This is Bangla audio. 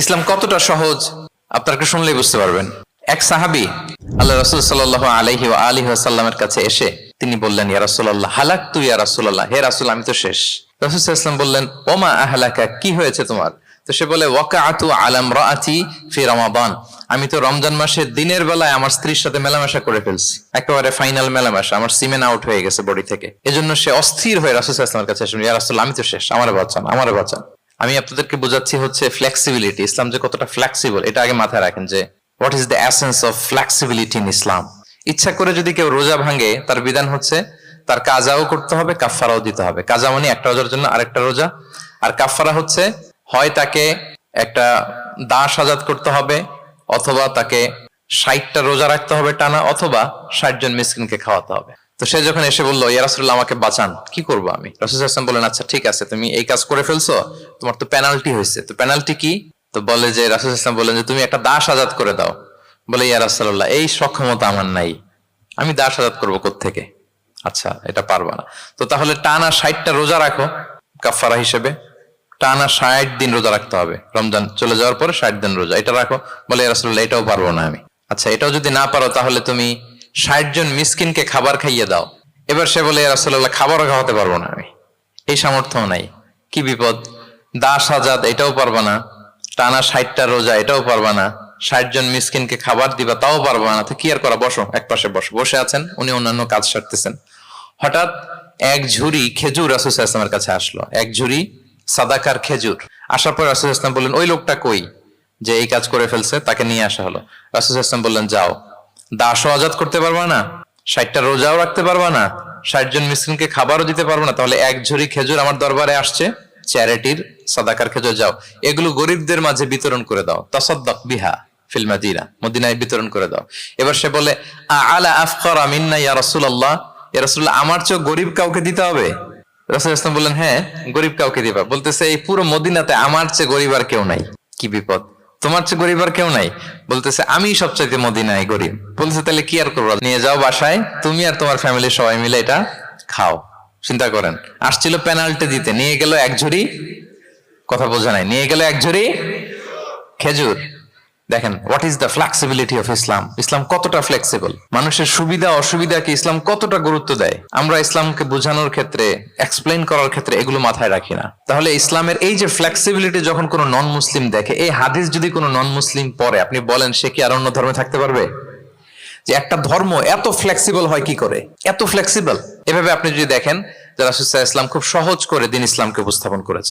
ইসলাম কতটা সহজ আপনারা শুনলেই বুঝতে পারবেন। এক সাহাবী আল্লাহ রাসূল সাল্লাল্লাহু আলাইহি ওয়া আলিহি ওয়াসাল্লামের কাছে এসে তিনি বললেন, ইয়া রাসূলুল্লাহ হালাকতু ইয়া রাসূলুল্লাহ, হে রাসূল আমি তো শেষ। রাসূল সাল্লাল্লাহু আলাইহি ওয়াসাল্লাম বললেন, ওমা আহলাকা, কি হয়েছে তোমার? তো সে বলে, ওয়াকাআতু আলা ইমরাআতি ফি রমাদান, আমি তো রমজান মাসের দিনের বেলায় আমার স্ত্রীর সাথে মেলামেশা করে ফেলছি, একেবারে ফাইনাল মেলামেশা, আমার সিমেন আউট হয়ে গেছে বডি থেকে। এজন্য সে অস্থির হয়ে রাসূল সাল্লাল্লাহু আলাইহি ওয়াসাল্লামের কাছে এসে, ইয়া রাসূলুল্লাহ আমি তো শেষ, আমারে বাঁচান, আমারে বাঁচান। আমি আপনাদেরকে বোঝাচ্ছি হচ্ছে ফ্লেক্সিবিলিটি, ইসলাম যে কতটা ফ্লেক্সিবল এটা আগে মাথায় রাখেন, যে what is the essence of flexibility in Islam. ইচ্ছা করে যদি কেউ রোজা ভাঙে, তার বিধান হচ্ছে তার কাজাও করতে হবে, কাফফারাও দিতে হবে। কাজা মানে একটা রোজার জন্য আরেকটা রোজা, আর কাফফারা হচ্ছে হয় তাকে একটা দাস আজাদ করতে হবে, অথবা তাকে 60টা রোজা রাখতে হবে টানা, অথবা 60 জন মিসকিনকে খাওয়াতে হবে। তো সে যখন এসে বললো, ইয়া রাসূলুল্লাহ আমাকে বাঁচান, কি করবো আমি? রাসূল সাল্লাল্লাহু আলাইহি ওয়াসাল্লাম বলেন, আচ্ছা ঠিক আছে, তুমি এই কাজ করে ফেলছো, তোমার তো পেনাল্টি হয়েছে। তো পেনাল্টি কি? তো বলে যে, রাসূল সাল্লাল্লাহু আলাইহি ওয়াসাল্লাম বলেন যে তুমি একটা দাস আজাদ করে দাও। বলে, ইয়া রাসূলুল্লাহ এই সক্ষমতা আমার নাই, আমি দাস আজাদ করবো কোত্থেকে? আচ্ছা এটা পারবা না, তো তাহলে টানা 60টা রোজা রাখো কাফারা হিসেবে, টানা 60 দিন রোজা রাখতে হবে, রমজান চলে যাওয়ার পরে 60 দিন রোজা, এটা রাখো। বলে, ইয়া রাসূলুল্লাহ এটাও পারবো না আমি। আচ্ছা এটাও যদি না পারো, তাহলে তুমি 60 জন মিসকিনকে খাবার খাইয়ে দাও। এবার সে বলে, ইয়া রাসূলুল্লাহ খাবারও খাওয়াতে পারবো না আমি, এই সামর্থ্য নাই। কি বিপদ! দাস আজাদ এটাও পারবা না, টানা 60টা রোজা এটাও পারবা না, 60 জন মিসকিনকে খাবার দিবা তাও পারবা না। তো কি আর করা, বসো এক পাশে বসো। বসে আছেন, উনি অন্যান্য কাজ সারতেছেন। হঠাৎ এক ঝুড়ি খেজুর রাসূল সাল্লাল্লাহু আলাইহি ওয়াসাল্লামের কাছে আসলো, এক ঝুড়ি সাদাকার খেজুর। আসার পর রাসূল সাল্লাল্লাহু আলাইহি ওয়াসাল্লাম বললেন, ওই লোকটা কই যে এই কাজ করে ফেলছে? তাকে নিয়ে আসা হলো। রাসূল সাল্লাল্লাহু আলাইহি ওয়াসাল্লাম বললেন, যাও, দাসও আজাদ করতে পারবা না, 60টা রোজাও রাখতে পারবা না, 60 জন মিসকিনকে খাবারও দিতে পারবো না, তাহলে এক ঝুড়ি খেজুর আমার দরবারে আসছে, চ্যারিটির সাদাকার খেজুর, যাও এগুলো গরিবদের মাঝে বিতরণ করে দাও, তাসাদ্দাক বিহা ফিল মাদিনা, মদিনায় বিতরণ করে দাও। এবার সে বলে, আলা আফকারা মিন্না ইয়া রাসূলুল্লাহ, ইয়া রাসূলুল্লাহ আমার চেয়ে গরিব কাউকে দিতে হবে? রাসূল সাল্লাল্লাহু আলাইহি ওয়াসাল্লাম বললেন, হ্যাঁ গরিব কাউকে দিবা। বলতেছে, এই পুরো মদিনাতে আমার চেয়ে গরিব আর কেউ নাই। কি বিপদ! তোমার চেয়ে গরিব আর কেউ নাই? বলতেছে, আমি সবচাইতে মদিনায় গরিব। বলতেছে, তাহলে কি আর করবো, নিয়ে যাও বাসায়, তুমি আর তোমার ফ্যামিলির সবাই মিলে এটা খাও। চিন্তা করেন, আসছিল পেনাল্টি দিতে, নিয়ে গেল এক ঝুড়ি, কথা বোঝা নাই, নিয়ে গেল এক ঝুড়ি খেজুর। দেখেন what is the flexibility of Islam. Islam কতটা ফ্লেক্সিবল, মানুষের সুবিধা অসুবিধাকে ইসলাম কতটা গুরুত্ব দেয়। আমরা ইসলামকে বোঝানোর ক্ষেত্রে, এক্সপ্লেইন করার ক্ষেত্রে এগুলো মাথায় রাখি না। তাহলে ইসলামের এই যে ফ্লেক্সিবিলিটি যখন কোনো নন মুসলিম দেখে, এই হাদিস যদি কোনো নন মুসলিম পড়ে, আপনি বলেন সে কি আর অন্য ধর্মে থাকতে পারবে? যে একটা ধর্ম এত ফ্লেক্সিবল হয় কি করে, এত ফ্লেক্সিবল? এভাবে আপনি যদি দেখেন যে রাসূল সাল্লাল্লাহু আলাইহি ওয়াসাল্লাম খুব সহজ করে দিন ইসলামকে উপস্থাপন করেছে।